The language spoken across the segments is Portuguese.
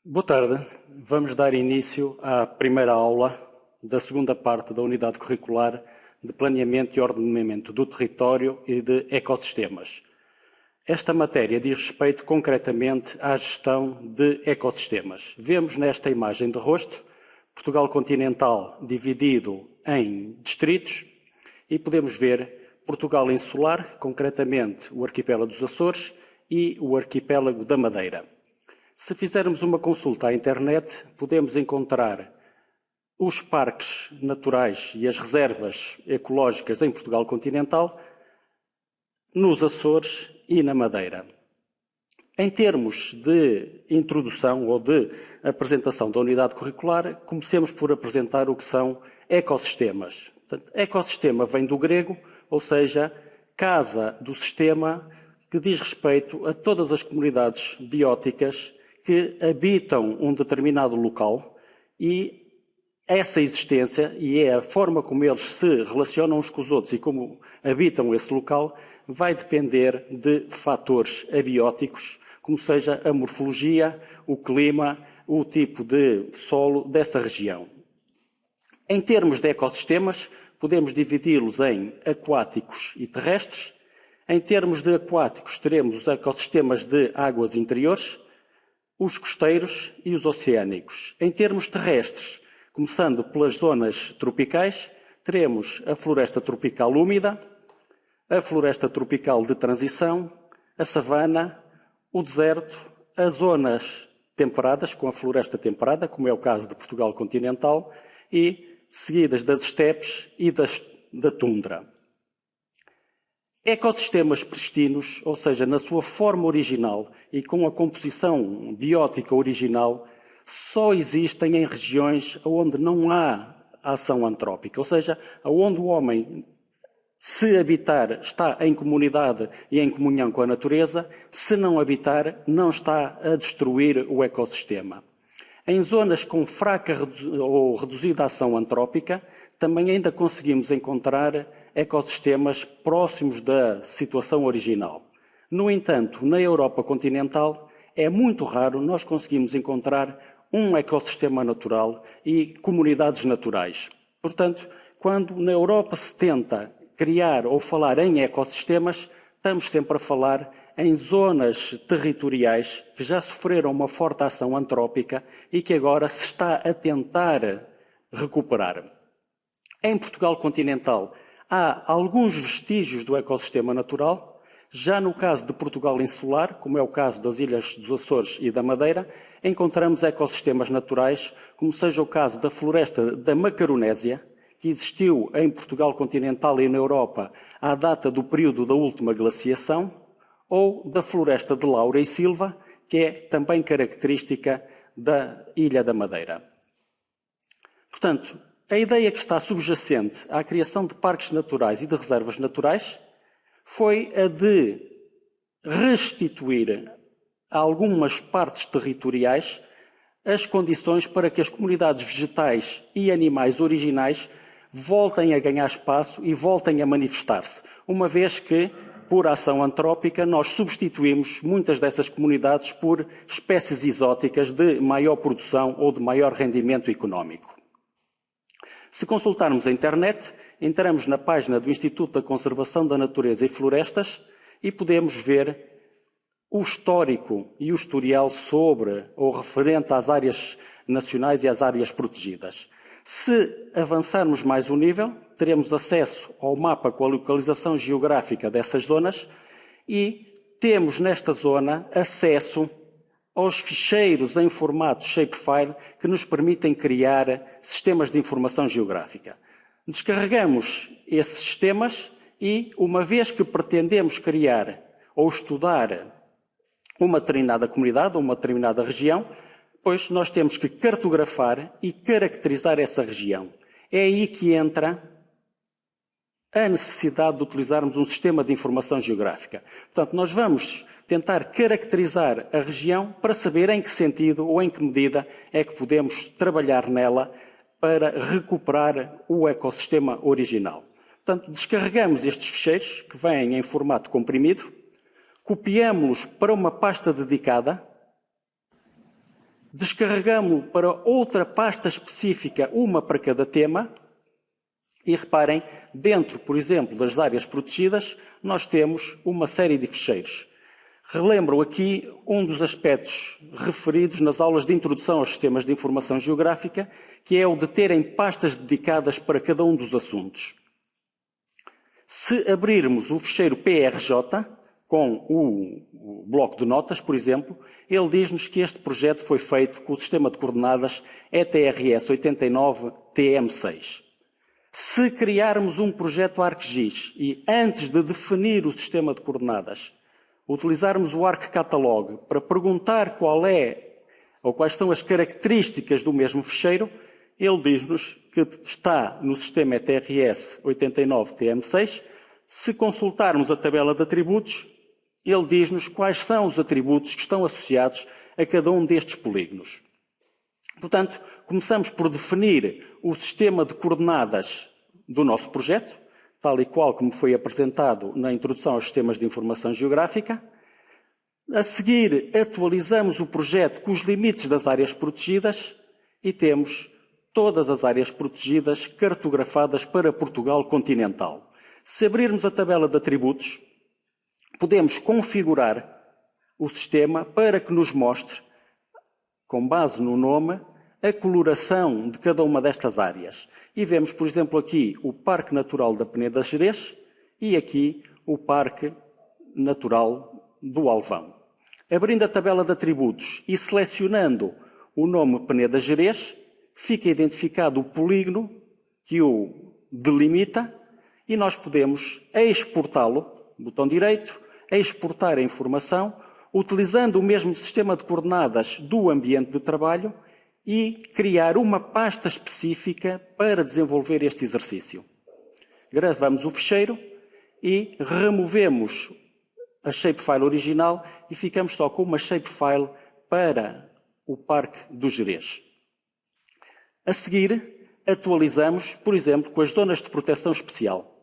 Boa tarde. Vamos dar início à primeira aula da segunda parte da unidade curricular de Planeamento e Ordenamento do Território e de Ecossistemas. Esta matéria diz respeito concretamente à gestão de ecossistemas. Vemos nesta imagem de rosto Portugal continental dividido em distritos e podemos ver Portugal insular, concretamente o arquipélago dos Açores e o arquipélago da Madeira. Se fizermos uma consulta à internet, podemos encontrar os parques naturais e as reservas ecológicas em Portugal continental, nos Açores e na Madeira. Em termos de introdução ou de apresentação da unidade curricular, comecemos por apresentar o que são ecossistemas. Portanto, ecossistema vem do grego, ou seja, casa do sistema, que diz respeito a todas as comunidades bióticas que habitam um determinado local e essa existência e é a forma como eles se relacionam uns com os outros e como habitam esse local vai depender de fatores abióticos, como seja a morfologia, o clima, o tipo de solo dessa região. Em termos de ecossistemas, podemos dividi-los em aquáticos e terrestres. Em termos de aquáticos, teremos os ecossistemas de águas interiores, os costeiros e os oceânicos. Em termos terrestres, começando pelas zonas tropicais, teremos a floresta tropical úmida, a floresta tropical de transição, a savana, o deserto, as zonas temperadas, com a floresta temperada, como é o caso de Portugal continental, e seguidas das estepes e da tundra. Ecossistemas pristinos, ou seja, na sua forma original e com a composição biótica original, só existem em regiões onde não há ação antrópica, ou seja, onde o homem, se habitar, está em comunidade e em comunhão com a natureza, se não habitar, não está a destruir o ecossistema. Em zonas com fraca ou reduzida ação antrópica, também ainda conseguimos encontrar ecossistemas próximos da situação original. No entanto, na Europa continental, é muito raro nós conseguimos encontrar um ecossistema natural e comunidades naturais. Portanto, quando na Europa se tenta criar ou falar em ecossistemas, estamos sempre a falar em zonas territoriais que já sofreram uma forte ação antrópica e que agora se está a tentar recuperar. Em Portugal continental, há alguns vestígios do ecossistema natural. Já no caso de Portugal insular, como é o caso das ilhas dos Açores e da Madeira, encontramos ecossistemas naturais, como seja o caso da floresta da Macaronésia, que existiu em Portugal continental e na Europa à data do período da última glaciação, ou da floresta de Laura e Silva, que é também característica da Ilha da Madeira. Portanto, a ideia que está subjacente à criação de parques naturais e de reservas naturais foi a de restituir a algumas partes territoriais as condições para que as comunidades vegetais e animais originais voltem a ganhar espaço e voltem a manifestar-se, uma vez que, por ação antrópica, nós substituímos muitas dessas comunidades por espécies exóticas de maior produção ou de maior rendimento económico. Se consultarmos a internet, entramos na página do Instituto da Conservação da Natureza e Florestas e podemos ver o histórico e o historial sobre ou referente às áreas nacionais e às áreas protegidas. Se avançarmos mais um nível, teremos acesso ao mapa com a localização geográfica dessas zonas e temos nesta zona acesso aos ficheiros em formato shapefile que nos permitem criar sistemas de informação geográfica. Descarregamos esses sistemas e, uma vez que pretendemos criar ou estudar uma determinada comunidade ou uma determinada região, pois nós temos que cartografar e caracterizar essa região. É aí que entra a necessidade de utilizarmos um sistema de informação geográfica. Portanto, nós vamos tentar caracterizar a região para saber em que sentido ou em que medida é que podemos trabalhar nela para recuperar o ecossistema original. Portanto, descarregamos estes ficheiros, que vêm em formato comprimido, copiamos-los para uma pasta dedicada descarregamos-lo para outra pasta específica, uma para cada tema, e reparem, dentro, por exemplo, das áreas protegidas, nós temos uma série de ficheiros. Relembro aqui um dos aspectos referidos nas aulas de introdução aos sistemas de informação geográfica, que é o de terem pastas dedicadas para cada um dos assuntos. Se abrirmos o ficheiro PRJ, com o bloco de notas, por exemplo, ele diz-nos que este projeto foi feito com o sistema de coordenadas ETRS 89TM6. Se criarmos um projeto ArcGIS e, antes de definir o sistema de coordenadas, utilizarmos o ArcCatalog para perguntar qual é ou quais são as características do mesmo ficheiro, ele diz-nos que está no sistema ETRS 89TM6. Se consultarmos a tabela de atributos, ele diz-nos quais são os atributos que estão associados a cada um destes polígonos. Portanto, começamos por definir o sistema de coordenadas do nosso projeto, tal e qual como foi apresentado na introdução aos sistemas de informação geográfica. A seguir, atualizamos o projeto com os limites das áreas protegidas e temos todas as áreas protegidas cartografadas para Portugal continental. Se abrirmos a tabela de atributos, podemos configurar o sistema para que nos mostre, com base no nome, a coloração de cada uma destas áreas. E vemos, por exemplo, aqui o Parque Natural da Peneda Gerês e aqui o Parque Natural do Alvão. Abrindo a tabela de atributos e selecionando o nome Peneda Gerês, fica identificado o polígono que o delimita e nós podemos exportá-lo, botão direito, exportar a informação, utilizando o mesmo sistema de coordenadas do ambiente de trabalho e criar uma pasta específica para desenvolver este exercício. Gravamos o ficheiro e removemos a shapefile original e ficamos só com uma shapefile para o Parque do Gerês. A seguir, atualizamos, por exemplo, com as zonas de proteção especial.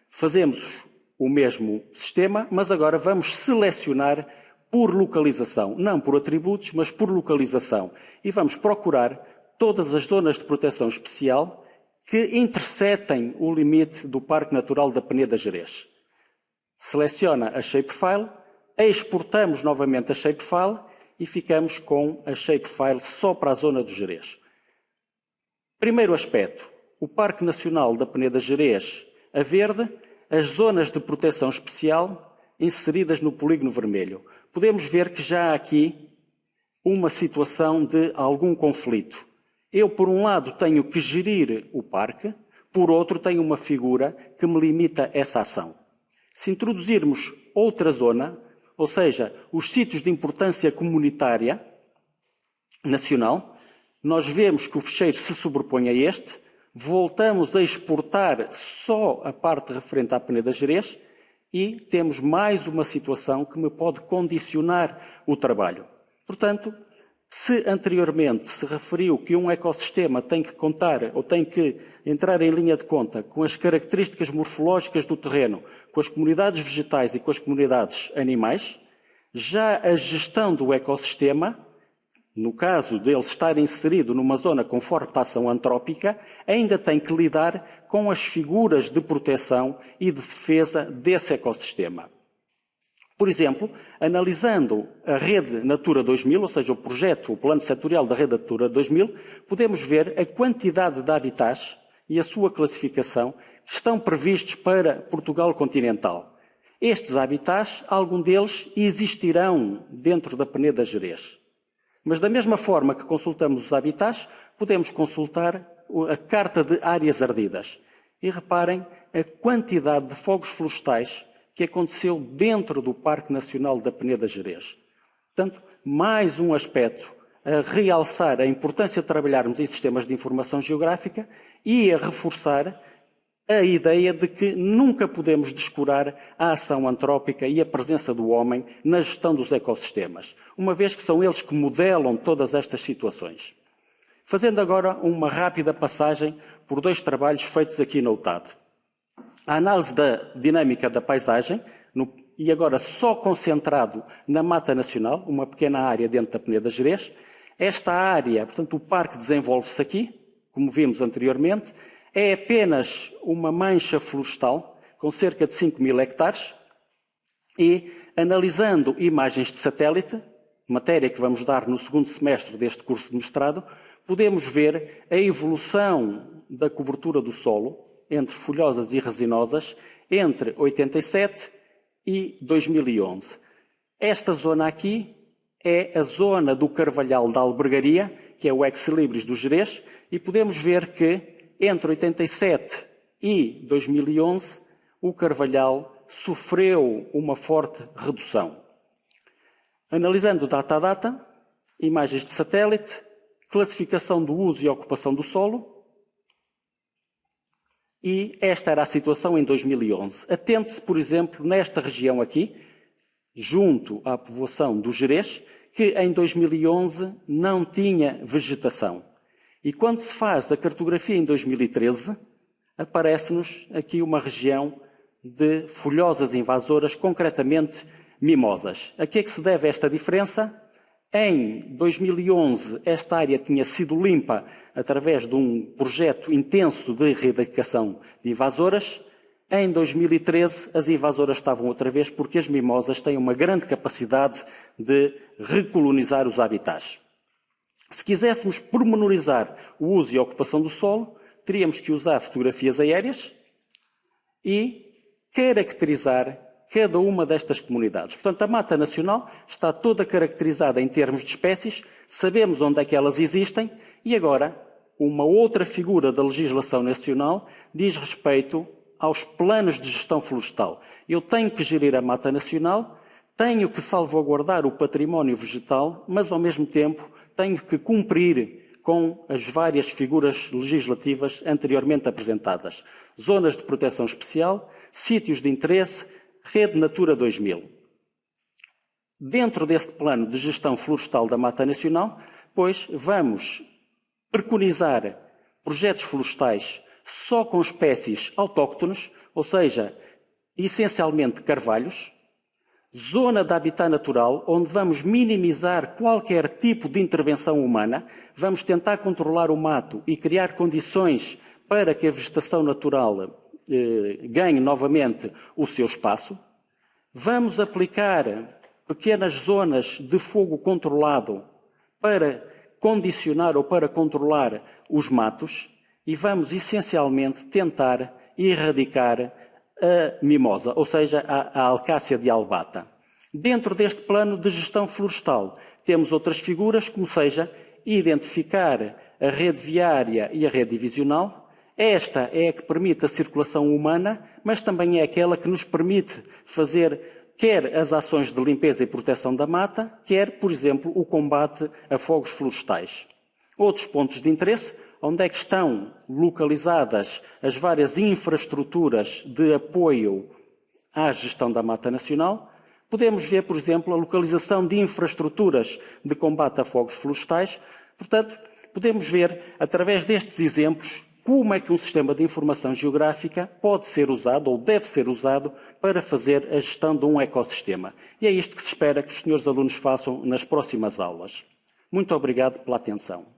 Fazemos o mesmo sistema, mas agora vamos selecionar por localização, não por atributos, mas por localização. E vamos procurar todas as zonas de proteção especial que interceptem o limite do Parque Natural da Peneda Gerês. Seleciona a shapefile, exportamos novamente a shapefile e ficamos com a shapefile só para a zona do Gerês. Primeiro aspecto, o Parque Nacional da Peneda Gerês a verde, as zonas de proteção especial inseridas no polígono vermelho. Podemos ver que já há aqui uma situação de algum conflito. Eu, por um lado, tenho que gerir o parque, por outro, tenho uma figura que me limita essa ação. Se introduzirmos outra zona, ou seja, os sítios de importância comunitária nacional, nós vemos que o ficheiro se sobrepõe a este, voltamos a exportar só a parte referente à Peneda Gerês e temos mais uma situação que me pode condicionar o trabalho. Portanto, se anteriormente se referiu que um ecossistema tem que contar ou tem que entrar em linha de conta com as características morfológicas do terreno, com as comunidades vegetais e com as comunidades animais, já a gestão do ecossistema, no caso dele estar inserido numa zona com forte ação antrópica, ainda tem que lidar com as figuras de proteção e de defesa desse ecossistema. Por exemplo, analisando a Rede Natura 2000, ou seja, o projeto, o plano setorial da Rede Natura 2000, podemos ver a quantidade de habitats e a sua classificação que estão previstos para Portugal continental. Estes habitats, alguns deles existirão dentro da Peneda Gerês. Mas da mesma forma que consultamos os habitats, podemos consultar a Carta de Áreas Ardidas. E reparem a quantidade de fogos florestais que aconteceu dentro do Parque Nacional da Peneda Gerês. Portanto, mais um aspecto a realçar a importância de trabalharmos em sistemas de informação geográfica e a reforçar a ideia de que nunca podemos descurar a ação antrópica e a presença do homem na gestão dos ecossistemas, uma vez que são eles que modelam todas estas situações. Fazendo agora uma rápida passagem por dois trabalhos feitos aqui na UTAD. A análise da dinâmica da paisagem, e agora só concentrado na Mata Nacional, uma pequena área dentro da Peneda Gerês. Esta área, portanto, o parque desenvolve-se aqui, como vimos anteriormente, é apenas uma mancha florestal com cerca de 5.000 hectares e, analisando imagens de satélite, matéria que vamos dar no segundo semestre deste curso de mestrado, podemos ver a evolução da cobertura do solo entre folhosas e resinosas entre 87 e 2011. Esta zona aqui é a zona do Carvalhal da Albergaria, que é o ex-libris do Gerês, e podemos ver que entre 87 e 2011 o Carvalhal sofreu uma forte redução. Analisando data a data, imagens de satélite, classificação do uso e ocupação do solo, e esta era a situação em 2011. Atente-se, por exemplo, nesta região aqui, junto à povoação do Gerês, que em 2011 não tinha vegetação. E quando se faz a cartografia em 2013, aparece-nos aqui uma região de folhosas invasoras, concretamente mimosas. A que é que se deve esta diferença? Em 2011, esta área tinha sido limpa através de um projeto intenso de erradicação de invasoras. Em 2013, as invasoras estavam outra vez porque as mimosas têm uma grande capacidade de recolonizar os habitats. Se quiséssemos pormenorizar o uso e a ocupação do solo, teríamos que usar fotografias aéreas e caracterizar cada uma destas comunidades. Portanto, a Mata Nacional está toda caracterizada em termos de espécies, sabemos onde é que elas existem e agora uma outra figura da legislação nacional diz respeito aos planos de gestão florestal. Eu tenho que gerir a Mata Nacional, tenho que salvaguardar o património vegetal, mas ao mesmo tempo tenho que cumprir com as várias figuras legislativas anteriormente apresentadas. Zonas de proteção especial, sítios de interesse, Rede Natura 2000. Dentro deste plano de gestão florestal da Mata Nacional, pois, vamos preconizar projetos florestais só com espécies autóctones, ou seja, essencialmente carvalhos, zona de habitat natural, onde vamos minimizar qualquer tipo de intervenção humana, vamos tentar controlar o mato e criar condições para que a vegetação natural ganhe novamente o seu espaço. Vamos aplicar pequenas zonas de fogo controlado para condicionar ou para controlar os matos e vamos essencialmente tentar erradicar a mimosa, ou seja, a alcácia de albata. Dentro deste plano de gestão florestal temos outras figuras, como seja identificar a rede viária e a rede divisional. Esta é a que permite a circulação humana, mas também é aquela que nos permite fazer quer as ações de limpeza e proteção da mata, quer, por exemplo, o combate a fogos florestais. Outros pontos de interesse, onde é que estão localizadas as várias infraestruturas de apoio à gestão da Mata Nacional. Podemos ver, por exemplo, a localização de infraestruturas de combate a fogos florestais. Portanto, podemos ver, através destes exemplos, como é que um sistema de informação geográfica pode ser usado ou deve ser usado para fazer a gestão de um ecossistema. E é isto que se espera que os senhores alunos façam nas próximas aulas. Muito obrigado pela atenção.